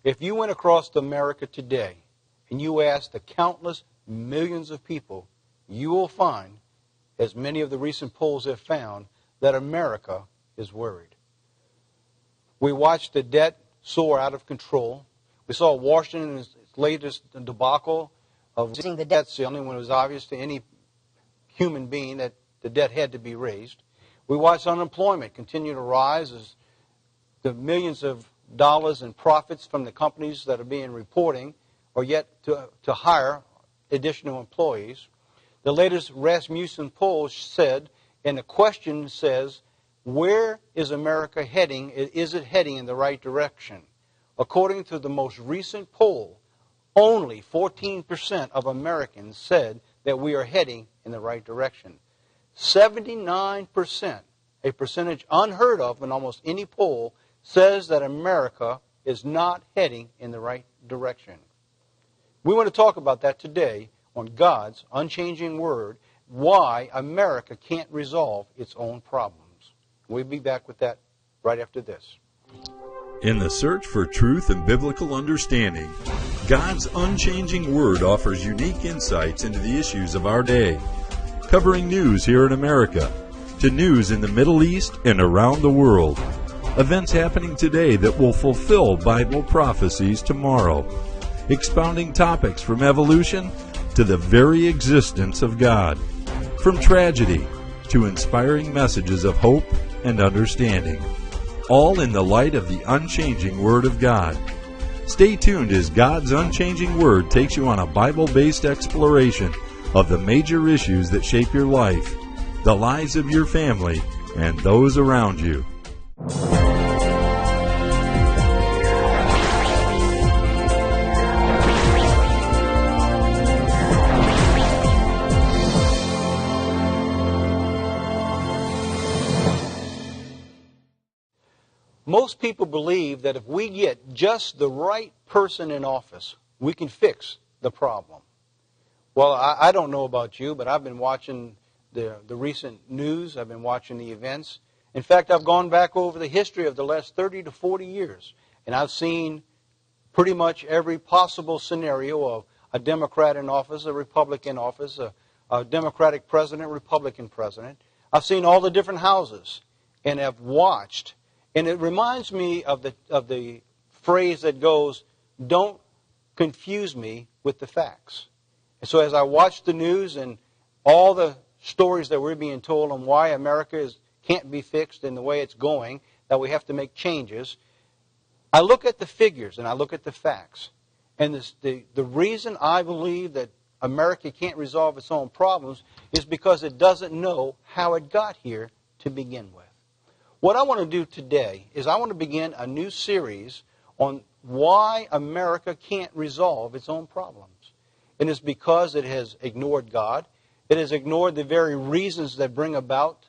If you went across America today and you asked the countless millions of people, you will find, as many of the recent polls have found, that America is worried. We watched the debt soar out of control. We saw Washington's latest debacle of raising the debt ceiling when it was obvious to any human being that the debt had to be raised. We watched unemployment continue to rise as the millions of dollars in profits from the companies that are being reporting are yet to hire additional employees. The latest Rasmussen poll said, and the question says, where is America heading? Is it heading in the right direction? According to the most recent poll, only 14% of Americans said that we are heading in the right direction. 79%, a percentage unheard of in almost any poll, says that America is not heading in the right direction. We want to talk about that today on God's unchanging Word, why America can't resolve its own problems. We'll be back with that right after this. In the search for truth and biblical understanding, God's unchanging Word offers unique insights into the issues of our day, covering news here in America, to news in the Middle East and around the world, events happening today that will fulfill Bible prophecies tomorrow, expounding topics from evolution to the very existence of God, from tragedy to inspiring messages of hope and understanding, all in the light of the unchanging Word of God. Stay tuned as God's unchanging Word takes you on a Bible-based exploration of the major issues that shape your life, the lives of your family, and those around you. Most people believe that if we get just the right person in office, we can fix the problem. Well, I don't know about you, but I've been watching the recent news. I've been watching the events. In fact, I've gone back over the history of the last 30 to 40 years, and I've seen pretty much every possible scenario of a Democrat in office, a Republican in office, a Democratic president, Republican president. I've seen all the different houses, and have watched. And it reminds me of the phrase that goes, "Don't confuse me with the facts." And so as I watch the news and all the stories that we're being told on why America can't be fixed in the way it's going, that we have to make changes, I look at the figures and I look at the facts. And the reason I believe that America can't resolve its own problems is because it doesn't know how it got here to begin with. What I want to do today is I want to begin a new series on why America can't resolve its own problems. And it's because it has ignored God. It has ignored the very reasons that bring about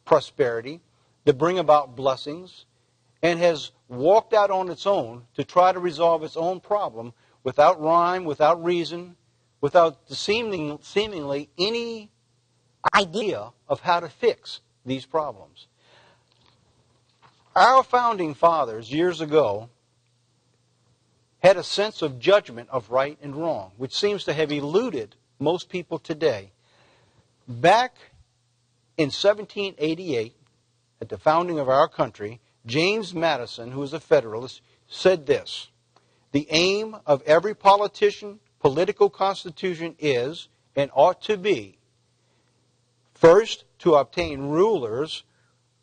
prosperity, that bring about blessings, and has walked out on its own to try to resolve its own problem without rhyme, without reason, without seemingly any idea of how to fix these problems. Our founding fathers years ago had a sense of judgment of right and wrong, which seems to have eluded most people today. Back in 1788, at the founding of our country, James Madison, who was a Federalist, said this: "The aim of every politician, political constitution is, and ought to be, first, to obtain rulers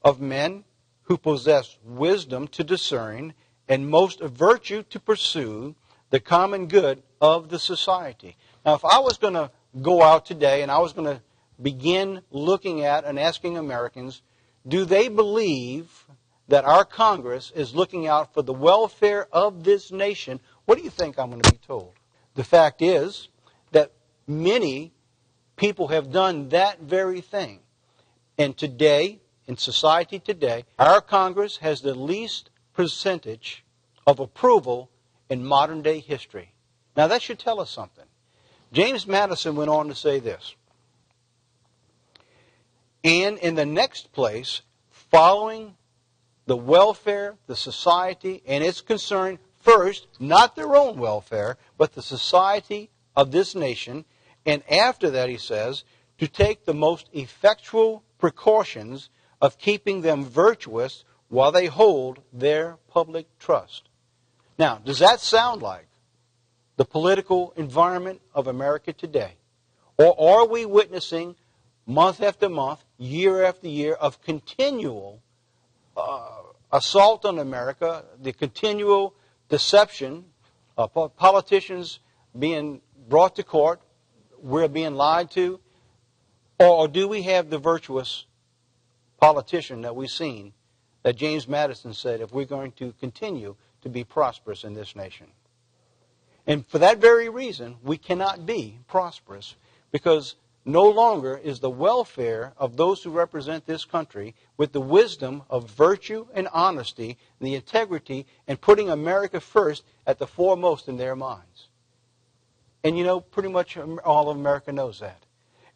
of men who possess wisdom to discern, and most virtue to pursue the common good of the society." Now, if I was going to go out today and I was going to begin looking at and asking Americans, do they believe that our Congress is looking out for the welfare of this nation, what do you think I'm going to be told? The fact is that many people have done that very thing. And today, in society today, our Congress has the least percentage of approval in modern day history. Now that should tell us something. James Madison went on to say this: "And in the next place, following the welfare, the society, and its concern first, not their own welfare, but the society of this nation. And after that, he says, to take the most effectual precautions of keeping them virtuous while they hold their public trust. Now, does that sound like the political environment of America today? Or are we witnessing month after month, year after year, of continual assault on America, the continual deception, politicians being brought to court, we're being lied to? Or do we have the virtuous politician that we've seen, that James Madison said, if we're going to continue to be prosperous in this nation? And for that very reason, we cannot be prosperous, because no longer is the welfare of those who represent this country, with the wisdom of virtue and honesty and the integrity and putting America first, at the foremost in their minds. And you know, pretty much all of America knows that.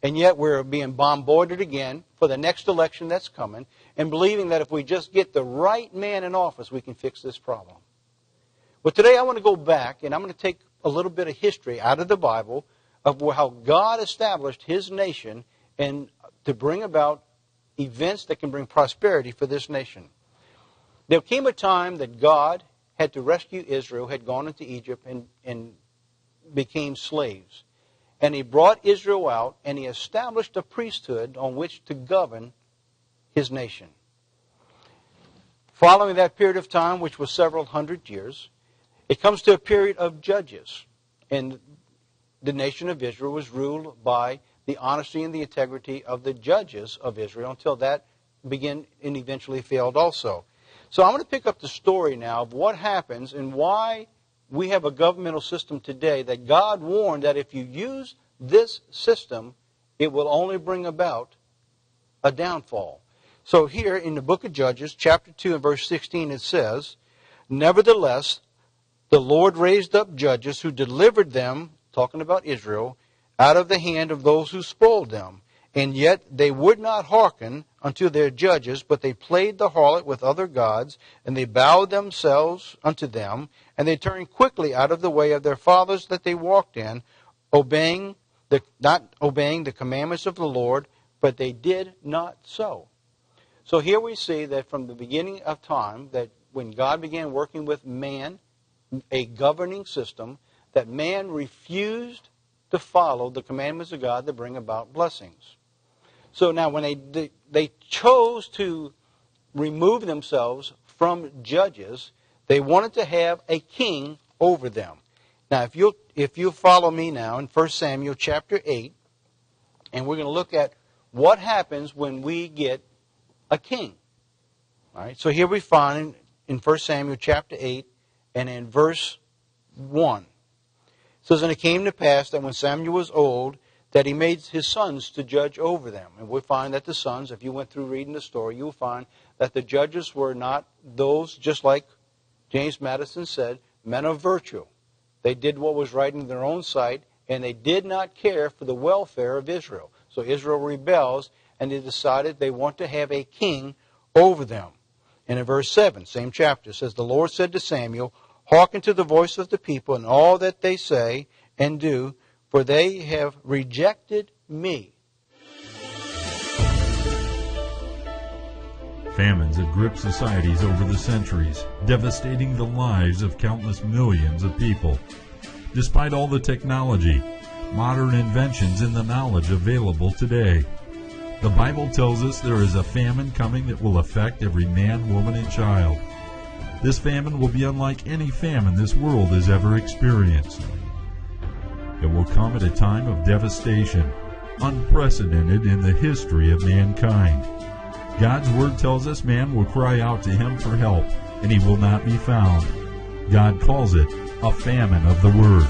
And yet we're being bombarded again for the next election that's coming, and believing that if we just get the right man in office, we can fix this problem. But today I want to go back, and I'm going to take a little bit of history out of the Bible of how God established His nation, and to bring about events that can bring prosperity for this nation. There came a time that God had to rescue Israel, had gone into Egypt and became slaves. And He brought Israel out, and He established a priesthood on which to govern His nation. Following that period of time, which was several hundred years, it comes to a period of judges. And the nation of Israel was ruled by the honesty and the integrity of the judges of Israel, until that began and eventually failed also. So I'm going to pick up the story now of what happens and why we have a governmental system today that God warned that if you use this system, it will only bring about a downfall. So here in the book of Judges, chapter 2 and verse 16, it says, "Nevertheless, the Lord raised up judges who delivered them," talking about Israel, "out of the hand of those who spoiled them. And yet they would not hearken unto their judges, but they played the harlot with other gods, and they bowed themselves unto them, and they turned quickly out of the way of their fathers that they walked in, not obeying the commandments of the Lord, but they did not so." So here we see that from the beginning of time, that when God began working with man, a governing system, that man refused to follow the commandments of God that bring about blessings. So now when they chose to remove themselves from judges, they wanted to have a king over them. Now if you'll follow me now in 1 Samuel chapter 8, and we're going to look at what happens when we get a king. All right, so here we find in 1 Samuel chapter 8 and in verse 1. It says, "And it came to pass that when Samuel was old, that he made his sons to judge over them." And we find that the sons, if you went through reading the story, you'll find that the judges were not those, just like James Madison said, men of virtue. They did what was right in their own sight, and they did not care for the welfare of Israel. So Israel rebels, and they decided they want to have a king over them. And in verse 7, same chapter, it says, "The Lord said to Samuel, Hearken to the voice of the people and all that they say and do, for they have rejected me." Famines have gripped societies over the centuries, devastating the lives of countless millions of people. Despite all the technology, modern inventions, and the knowledge available today, the Bible tells us there is a famine coming that will affect every man, woman, and child. This famine will be unlike any famine this world has ever experienced. It will come at a time of devastation, unprecedented in the history of mankind. God's Word tells us man will cry out to Him for help, and he will not be found. God calls it a famine of the Word.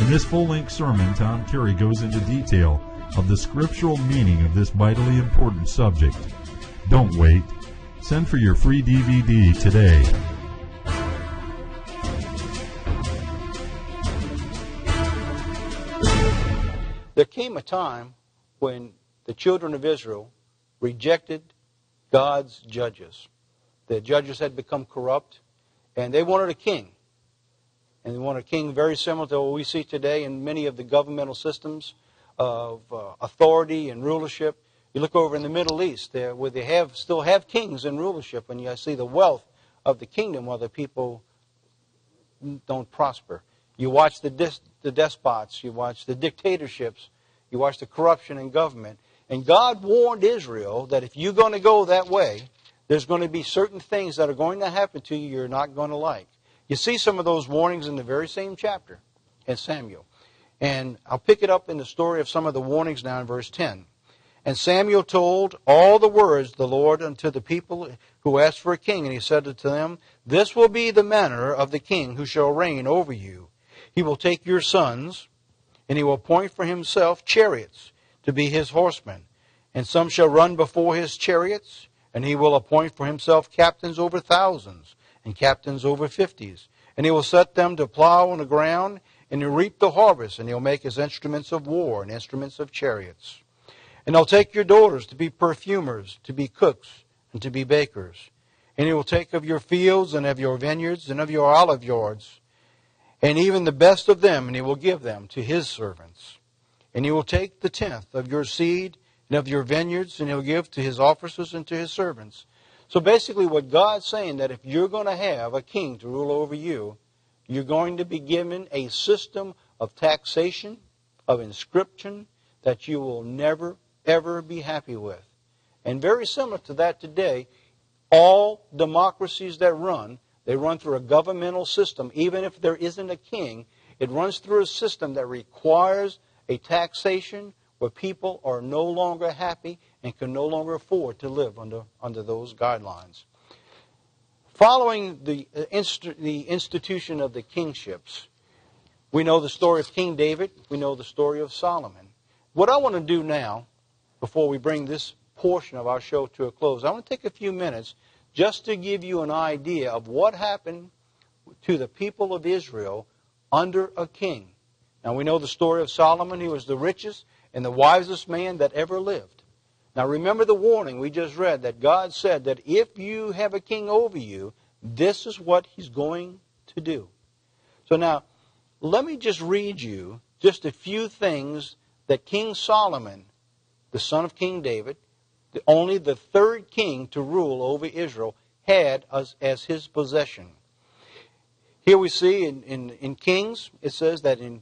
In this full-length sermon, Tom Kerry goes into detail of the scriptural meaning of this vitally important subject. Don't wait. Send for your free DVD today. There came a time when the children of Israel rejected God's judges. The judges had become corrupt, and they wanted a king. And they want a king very similar to what we see today in many of the governmental systems of authority and rulership. You look over in the Middle East, where they still have kings and rulership, and you see the wealth of the kingdom while the people don't prosper. You watch the despots, you watch the dictatorships, you watch the corruption in government. And God warned Israel that if you're going to go that way, there's going to be certain things that are going to happen to you you're not going to like. You see some of those warnings in the very same chapter in Samuel. And I'll pick it up in the story of some of the warnings now in verse 10. And Samuel told all the words of the Lord unto the people who asked for a king. And he said unto them, This will be the manner of the king who shall reign over you. He will take your sons, and he will appoint for himself chariots to be his horsemen. And some shall run before his chariots, and he will appoint for himself captains over thousands, and captains over 50s. And he will set them to plow on the ground, and to reap the harvest, and he'll make his instruments of war and instruments of chariots. And he'll take your daughters to be perfumers, to be cooks, and to be bakers. And he will take of your fields, and of your vineyards, and of your olive yards, and even the best of them, and he will give them to his servants. And he will take the tenth of your seed, and of your vineyards, and he'll give to his officers and to his servants. So basically what God's saying, that if you're going to have a king to rule over you, you're going to be given a system of taxation, of inscription, that you will never, ever be happy with. And very similar to that today, all democracies that run, they run through a governmental system. Even if there isn't a king, it runs through a system that requires a taxation where people are no longer happy and can no longer afford to live under those guidelines. Following the institution of the kingships, we know the story of King David. We know the story of Solomon. What I want to do now, before we bring this portion of our show to a close, I want to take a few minutes just to give you an idea of what happened to the people of Israel under a king. Now we know the story of Solomon. He was the richest and the wisest man that ever lived. Now remember the warning we just read, that God said that if you have a king over you, this is what he's going to do. So now, let me just read you just a few things that King Solomon, the son of King David, only the third king to rule over Israel, had as his possession. Here we see in Kings, it says that it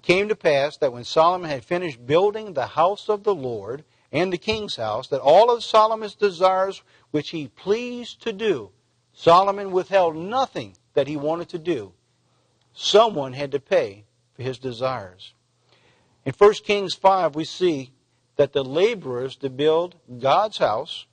came to pass that when Solomon had finished building the house of the Lord and the king's house, that all of Solomon's desires which he pleased to do, Solomon withheld nothing that he wanted to do. Someone had to pay for his desires. In 1 Kings 5, we see that the laborers to build God's house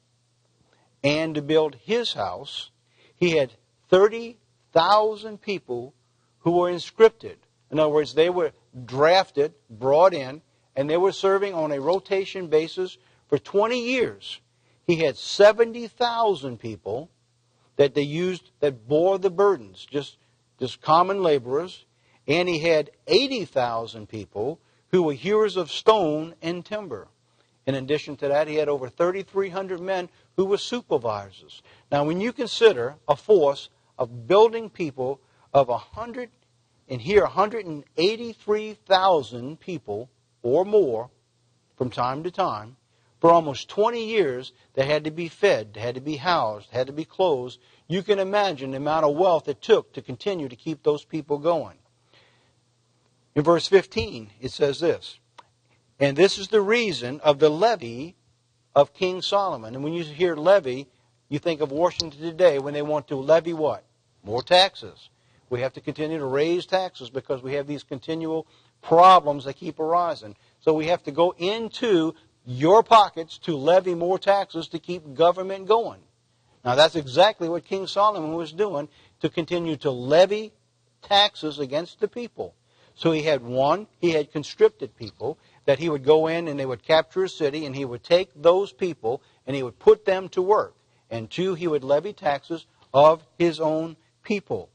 and to build his house, he had 30,000 people who were inscripted. In other words, they were drafted, brought in, and they were serving on a rotation basis for 20 years. He had 70,000 people that they used that bore the burdens, just common laborers, and he had 80,000 people who were hewers of stone and timber. In addition to that, he had over 3,300 men who were supervisors. Now, when you consider a force of building people of 183,000 people or more from time to time, for almost 20 years, they had to be fed, they had to be housed, had to be clothed. You can imagine the amount of wealth it took to continue to keep those people going. In verse 15, it says this, and this is the reason of the levy of King Solomon. And when you hear levy, you think of Washington today when they want to levy what? More taxes. We have to continue to raise taxes because we have these continual problems that keep arising. So we have to go into your pockets to levy more taxes to keep government going. Now that's exactly what King Solomon was doing, to continue to levy taxes against the people. So he had conscripted people that he would go in and they would capture a city and he would take those people and he would put them to work. And two, he would levy taxes of his own people.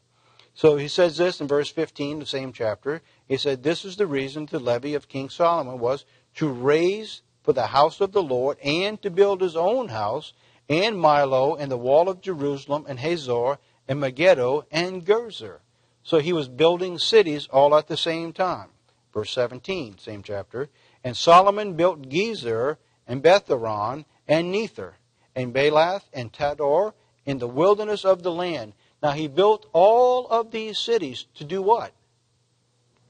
So he says this in verse 15, the same chapter. He said, this is the reason the levy of King Solomon was to raise for the house of the Lord and to build his own house and Milo and the wall of Jerusalem and Hazor and Megiddo and Gezer. So he was building cities all at the same time. Verse 17, same chapter. And Solomon built Gezer and Betharon and Nether and Baalath and Tador in the wilderness of the land. Now he built all of these cities to do what?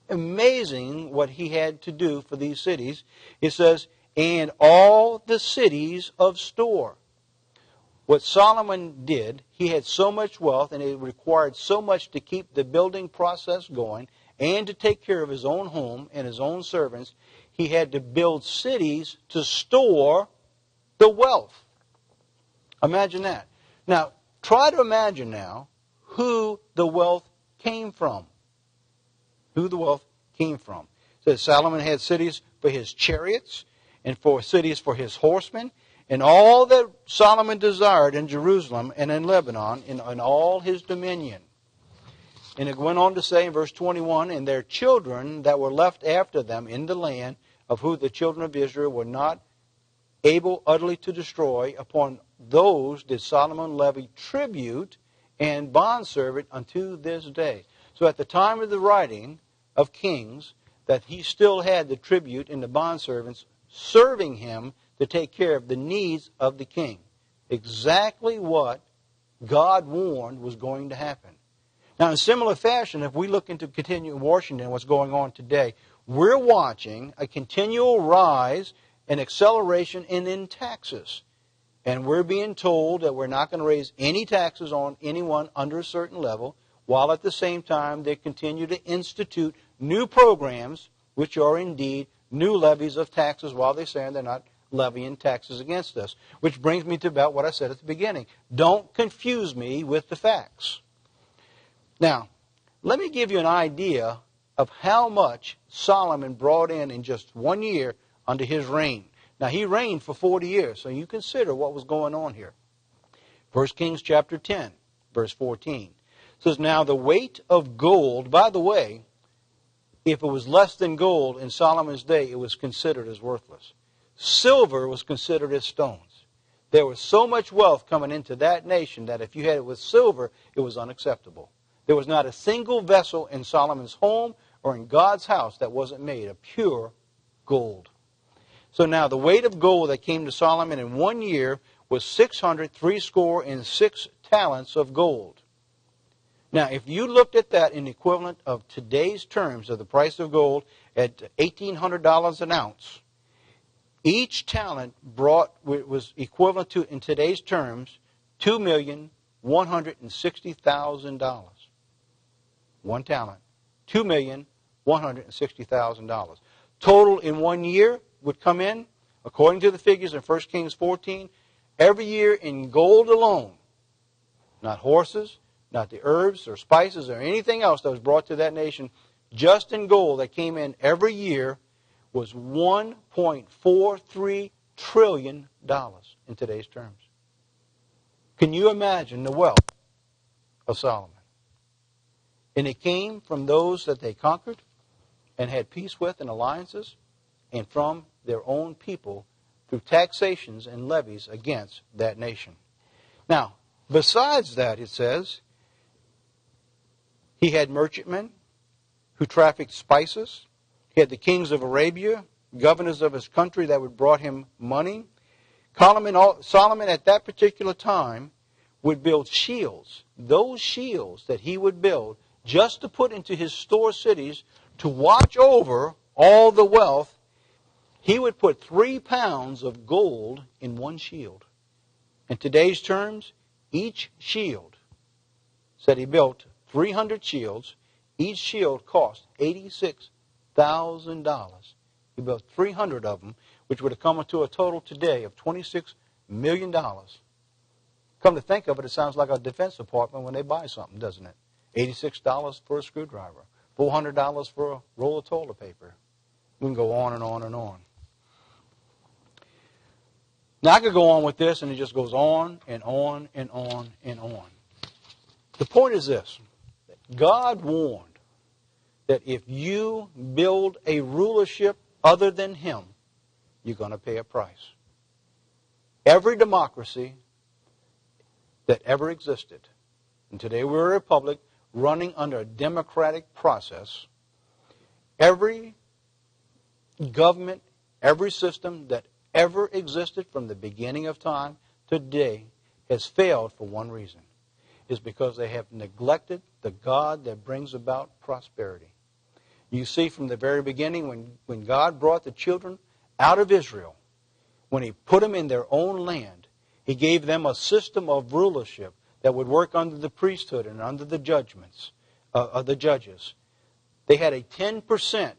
Amazing what he had to do for these cities. It says, and all the cities of store. What Solomon did, he had so much wealth and it required so much to keep the building process going and to take care of his own home and his own servants. He had to build cities to store the wealth. Imagine that. Now, try to imagine now who the wealth came from. Who the wealth came from. It says Solomon had cities for his chariots and for cities for his horsemen, and all that Solomon desired in Jerusalem and in Lebanon, in all his dominion. And it went on to say in verse 21, and their children that were left after them in the land, of who the children of Israel were not able utterly to destroy, upon those did Solomon levy tribute and bondservant unto this day. So at the time of the writing of Kings, that he still had the tribute and the bondservants serving him to take care of the needs of the king. Exactly what God warned was going to happen. Now, in similar fashion, if we look into continuing Washington, what's going on today, we're watching a continual rise and acceleration in taxes. And we're being told that we're not going to raise any taxes on anyone under a certain level, while at the same time they continue to institute new programs, which are indeed new levies of taxes, while they're saying they're not levying taxes against us. Which brings me to about what I said at the beginning. Don't confuse me with the facts. Now, let me give you an idea of how much Solomon brought in just 1 year under his reign. Now, he reigned for 40 years, so you consider what was going on here. 1 Kings chapter 10, verse 14. It says, now the weight of gold, by the way, if it was less than gold in Solomon's day, it was considered as worthless. Silver was considered as stones. There was so much wealth coming into that nation that if you had it with silver, it was unacceptable. There was not a single vessel in Solomon's home or in God's house that wasn't made of pure gold. So now the weight of gold that came to Solomon in 1 year was 666 talents of gold. Now, if you looked at that in the equivalent of today's terms of the price of gold at $1,800 an ounce, each talent was equivalent to, in today's terms, $2,160,000. One talent, $2,160,000. Total in 1 year would come in, according to the figures in 1 Kings 14, every year in gold alone, not horses, not the herbs or spices or anything else that was brought to that nation, just in gold that came in every year was $1.43 trillion in today's terms. Can you imagine the wealth of Solomon? And it came from those that they conquered and had peace with and alliances, and from their own people through taxations and levies against that nation. Now, besides that, it says, he had merchantmen who trafficked spices. He had the kings of Arabia, governors of his country that would brought him money. Solomon at that particular time would build shields. Those shields that he would build just to put into his store cities to watch over all the wealth, he would put 3 pounds of gold in one shield. In today's terms, each shield, said he built 300 shields. Each shield cost $86,000. He built 300 of them, which would have come to a total today of $26 million. Come to think of it, it sounds like a Defense Department when they buy something, doesn't it? $86 for a screwdriver, $400 for a roll of toilet paper. We can go on and on and on. Now, I could go on with this, and it just goes on and on and on and on. The point is this. God warned that if you build a rulership other than Him, you're going to pay a price. Every democracy that ever existed, and today we're a republic, running under a democratic process. Every government, every system that ever existed from the beginning of time to today has failed for one reason. It's because they have neglected the God that brings about prosperity. You see from the very beginning when God brought the children out of Israel, when He put them in their own land, He gave them a system of rulership that would work under the priesthood and under the judgments of the judges. They had a 10%,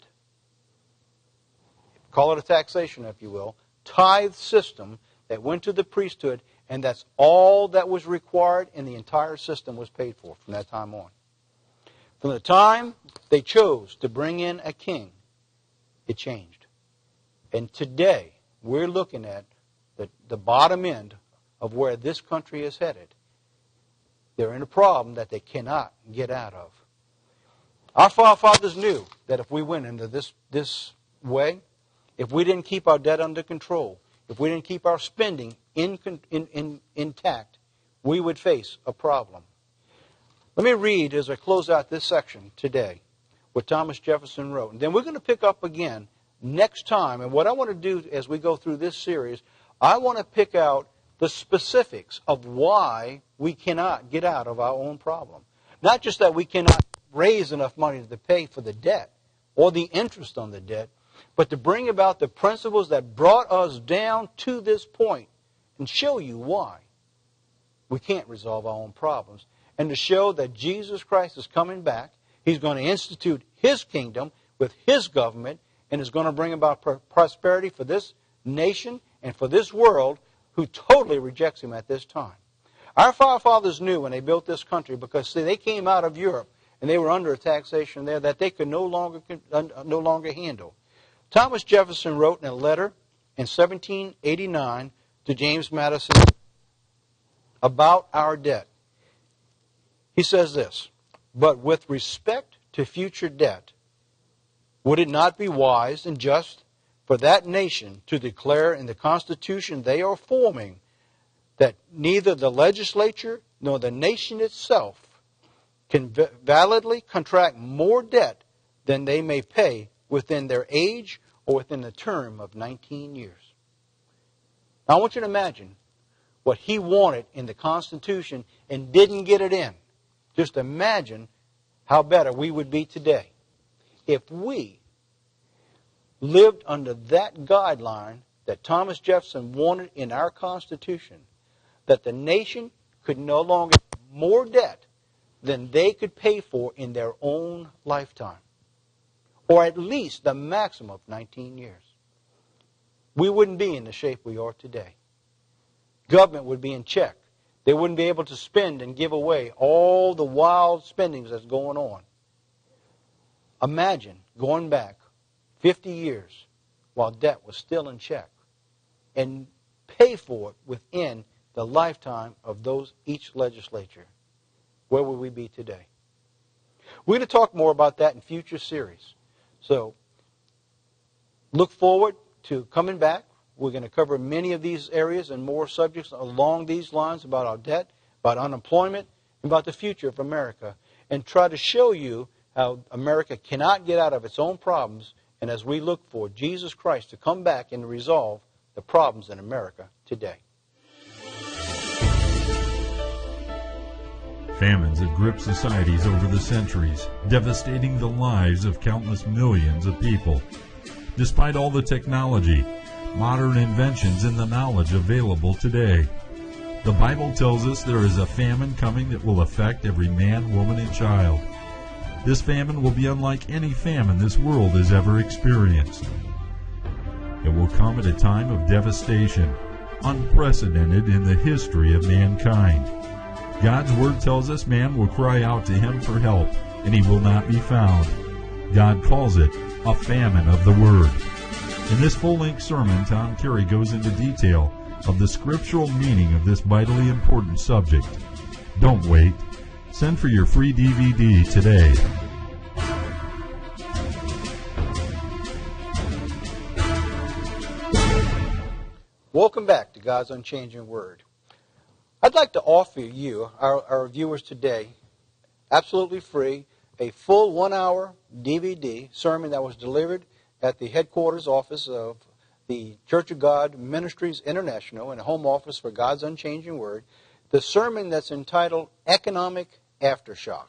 call it a taxation if you will, tithe system that went to the priesthood, and that's all that was required, and the entire system was paid for from that time on. From the time they chose to bring in a king, it changed. And today, we're looking at the bottom end of where this country is headed. They're in a problem that they cannot get out of. Our forefathers knew that if we went into this way, if we didn't keep our debt under control, if we didn't keep our spending intact, we would face a problem. Let me read as I close out this section today what Thomas Jefferson wrote. And then we're going to pick up again next time. And what I want to do as we go through this series, I want to pick out the specifics of why we cannot get out of our own problem. Not just that we cannot raise enough money to pay for the debt or the interest on the debt, but to bring about the principles that brought us down to this point and show you why we can't resolve our own problems. And to show that Jesus Christ is coming back. He's going to institute His kingdom with His government and is going to bring about prosperity for this nation and for this world who totally rejects Him at this time. Our forefathers knew when they built this country, because see, they came out of Europe and they were under a taxation there that they could no longer handle. Thomas Jefferson wrote in a letter in 1789 to James Madison about our debt. He says this, "But with respect to future debt, would it not be wise and just for that nation to declare in the Constitution they are forming that neither the legislature nor the nation itself can validly contract more debt than they may pay within their age or within the term of 19 years. Now I want you to imagine what he wanted in the Constitution and didn't get it in. Just imagine how better we would be today if we lived under that guideline that Thomas Jefferson wanted in our Constitution, that the nation could no longer have more debt than they could pay for in their own lifetime, or at least the maximum of 19 years. We wouldn't be in the shape we are today. Government would be in check. They wouldn't be able to spend and give away all the wild spendings that's going on. Imagine going back 50 years while debt was still in check and pay for it within the lifetime of each legislature. Where would we be today? We're going to talk more about that in future series. So look forward to coming back. We're going to cover many of these areas and more subjects along these lines about our debt, about unemployment, and about the future of America, and try to show you how America cannot get out of its own problems, and as we look for Jesus Christ to come back and resolve the problems in America today. Famines have gripped societies over the centuries, devastating the lives of countless millions of people. Despite all the technology, modern inventions, and the knowledge available today, the Bible tells us there is a famine coming that will affect every man, woman, and child. This famine will be unlike any famine this world has ever experienced. It will come at a time of devastation, unprecedented in the history of mankind. God's Word tells us man will cry out to Him for help, and he will not be found. God calls it a famine of the Word. In this full-length sermon, Tom Kerry goes into detail of the scriptural meaning of this vitally important subject. Don't wait. Send for your free DVD today. Welcome back to God's Unchanging Word. I'd like to offer you, our viewers today, absolutely free, a full 1-hour DVD sermon that was delivered at the headquarters office of the Church of God Ministries International and home office for God's Unchanging Word. The sermon that's entitled Economic Aftershock.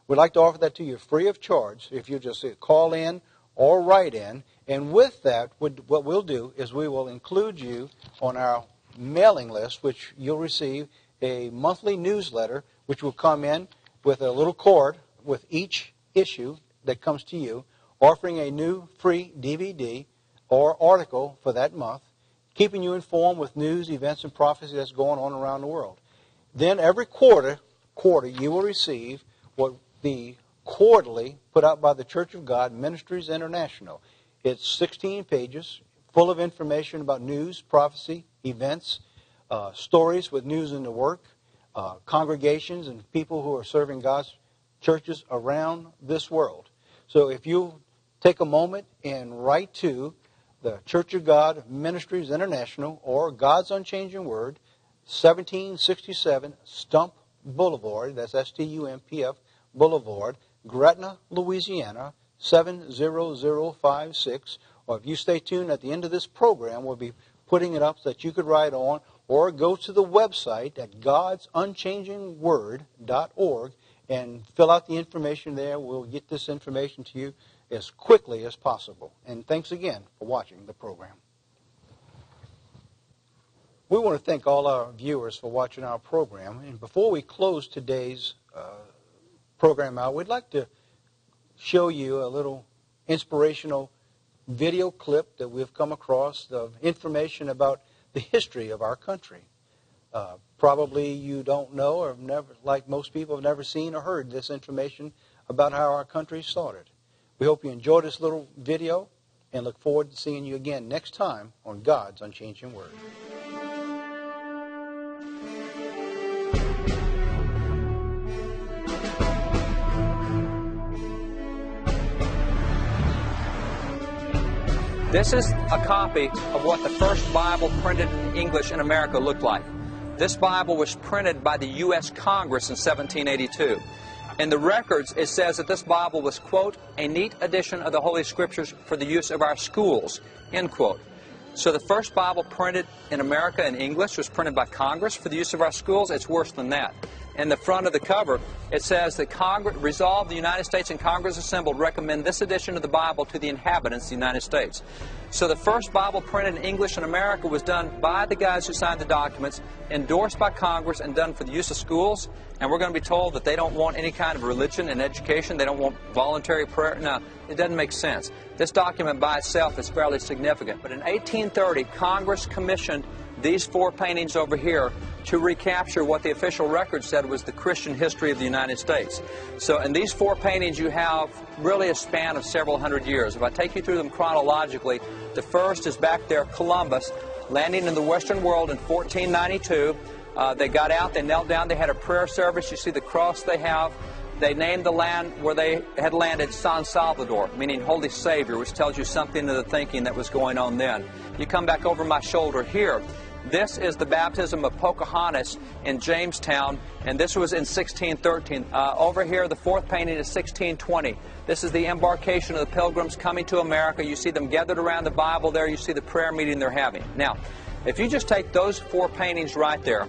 We'd like to offer that to you free of charge if you just call in or write in. And with that, what we'll do is we will include you on our mailing list, which you'll receive a monthly newsletter, which will come in with a little card with each issue that comes to you, offering a new free DVD or article for that month, keeping you informed with news, events, and prophecy that's going on around the world. Then every quarter you will receive what the quarterly put out by the Church of God Ministries International. It's 16 pages full of information about news, prophecy, events, stories with news in the work, congregations and people who are serving God's churches around this world. So if you take a moment and write to the Church of God Ministries International or God's Unchanging Word, 1767 Stump Boulevard, that's S-T-U-M-P-F Boulevard, Gretna, Louisiana, 70056. Or if you stay tuned at the end of this program, we'll be putting it up so that you could write on, or go to the website at godsunchangingword.org and fill out the information there. We'll get this information to you as quickly as possible. And thanks again for watching the program. We want to thank all our viewers for watching our program. And before we close today's program out, we'd like to show you a little inspirational video clip that we've come across of information about the history of our country. Probably you don't know, or never, like most people, have never seen or heard this information about how our country started. We hope you enjoyed this little video and look forward to seeing you again next time on God's Unchanging Word. This is a copy of what the first Bible printed in English in America looked like. This Bible was printed by the U.S. Congress in 1782. In the records, it says that this Bible was, quote, a neat edition of the Holy Scriptures for the use of our schools, end quote. So the first Bible printed in America in English was printed by Congress for the use of our schools. It's worse than that. In the front of the cover, it says that Congress resolved the United States and Congress assembled recommend this edition of the Bible to the inhabitants of the United States. So the first Bible printed in English in America was done by the guys who signed the documents, endorsed by Congress, and done for the use of schools. And we're going to be told that they don't want any kind of religion and education. They don't want voluntary prayer. No, it doesn't make sense. This document by itself is fairly significant. But in 1830, Congress commissioned these 4 paintings over here to recapture what the official record said was the Christian history of the United States. So in these 4 paintings you have really a span of several hundred years. If I take you through them chronologically, the first is back there, Columbus, landing in the Western world in 1492. They got out, they knelt down, they had a prayer service. You see the cross they have. They named the land where they had landed San Salvador, meaning Holy Savior, which tells you something of the thinking that was going on then. You come back over my shoulder here. This is the baptism of Pocahontas in Jamestown, and this was in 1613. Over here, the 4th painting is 1620. This is the embarkation of the Pilgrims coming to America. You see them gathered around the Bible there. You see the prayer meeting they're having. Now, if you just take those 4 paintings right there,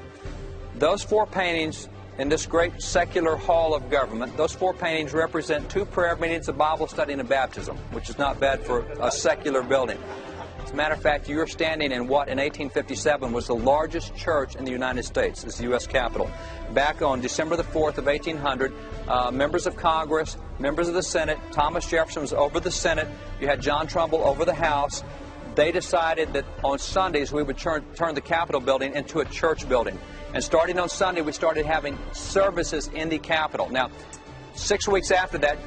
those 4 paintings in this great secular hall of government, those 4 paintings represent 2 prayer meetings, a Bible study, and a baptism, which is not bad for a secular building. As a matter of fact, you're standing in what in 1857 was the largest church in the United States. It's the U.S. Capitol. Back on December the 4th of 1800, members of Congress, members of the Senate, Thomas Jefferson was over the Senate. You had John Trumbull over the House. They decided that on Sundays we would turn the Capitol building into a church building. And starting on Sunday, we started having services in the Capitol. Now, 6 weeks after that,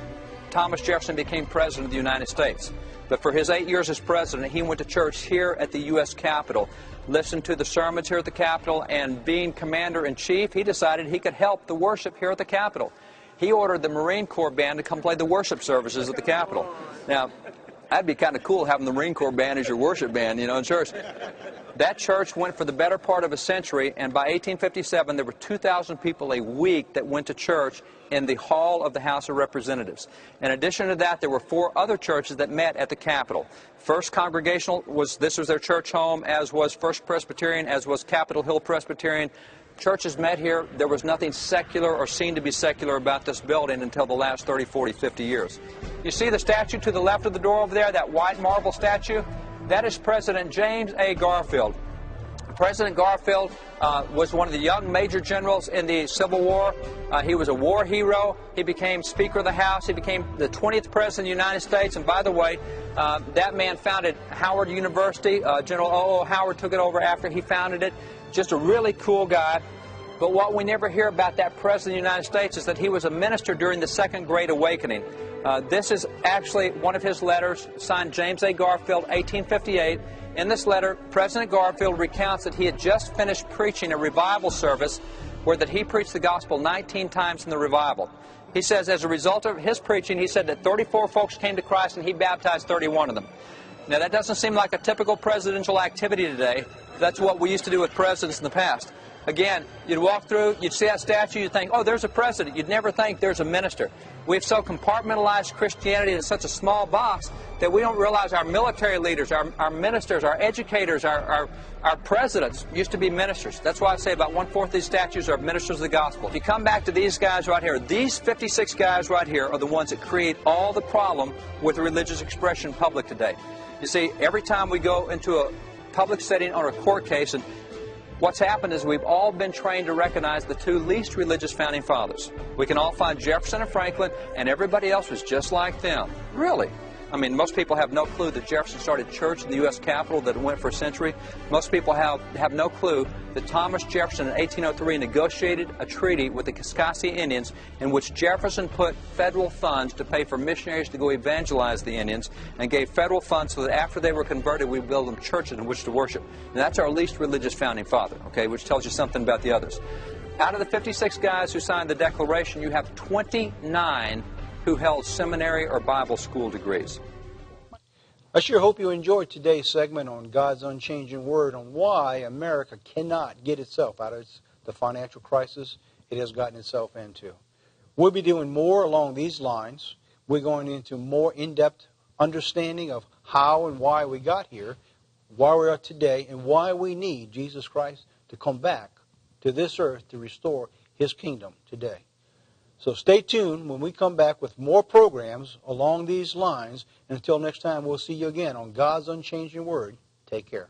Thomas Jefferson became President of the United States. But for his 8 years as President, he went to church here at the U.S. Capitol, listened to the sermons here at the Capitol, and being Commander-in-Chief, he decided he could help the worship here at the Capitol. He ordered the Marine Corps Band to come play the worship services at the Capitol. Now, That'd be kind of cool having the Marine Corps band as your worship band, you know, in church. That church went for the better part of a century, and by 1857 there were 2,000 people a week that went to church in the hall of the House of Representatives. In addition to that, there were 4 other churches that met at the Capitol. First Congregational was their church home, as was First Presbyterian, as was Capitol Hill Presbyterian. Churches met here. There was nothing secular or seen to be secular about this building until the last 30, 40, 50 years. You see the statue to the left of the door over there, that white marble statue? That is President James A. Garfield. President Garfield was one of the young major generals in the Civil War. He was a war hero. He became Speaker of the House. He became the 20th President of the United States. And by the way, that man founded Howard University. General O.O. Howard took it over after he founded it. Just a really cool guy. But what we never hear about that President of the United States is that he was a minister during the Second Great Awakening. This is actually one of his letters, signed James A. Garfield, 1858. In this letter, President Garfield recounts that he had just finished preaching a revival service where that he preached the gospel 19 times in the revival. He says as a result of his preaching, he said that 34 folks came to Christ and he baptized 31 of them. Now that doesn't seem like a typical presidential activity today. That's what we used to do with presidents in the past. Again, you'd walk through, you'd see that statue, you'd think, oh, there's a president. You'd never think there's a minister. We've so compartmentalized Christianity in such a small box that we don't realize our military leaders, our ministers, our educators, our presidents used to be ministers. That's why I say about 1/4 of these statues are ministers of the gospel. If you come back to these guys right here, these 56 guys right here are the ones that create all the problem with religious expression in public today. You see, every time we go into a public setting or a court case, and what's happened is we've all been trained to recognize the 2 least religious founding fathers. We can all find Jefferson and Franklin, and everybody else was just like them. Really? I mean, most people have no clue that Jefferson started church in the U.S. Capitol, that it went for a century. Most people have no clue that Thomas Jefferson in 1803 negotiated a treaty with the Kaskaskia Indians in which Jefferson put federal funds to pay for missionaries to go evangelize the Indians and gave federal funds so that after they were converted, we build them churches in which to worship. And that's our least religious founding father, okay, which tells you something about the others. Out of the 56 guys who signed the Declaration, you have 29 who held seminary or Bible school degrees. I sure hope you enjoyed today's segment on God's unchanging word on why America cannot get itself out of the financial crisis it has gotten itself into. We'll be doing more along these lines. We're going into more in-depth understanding of how and why we got here, why we are today, and why we need Jesus Christ to come back to this earth to restore His kingdom today. So stay tuned when we come back with more programs along these lines. And until next time, we'll see you again on God's Unchanging Word. Take care.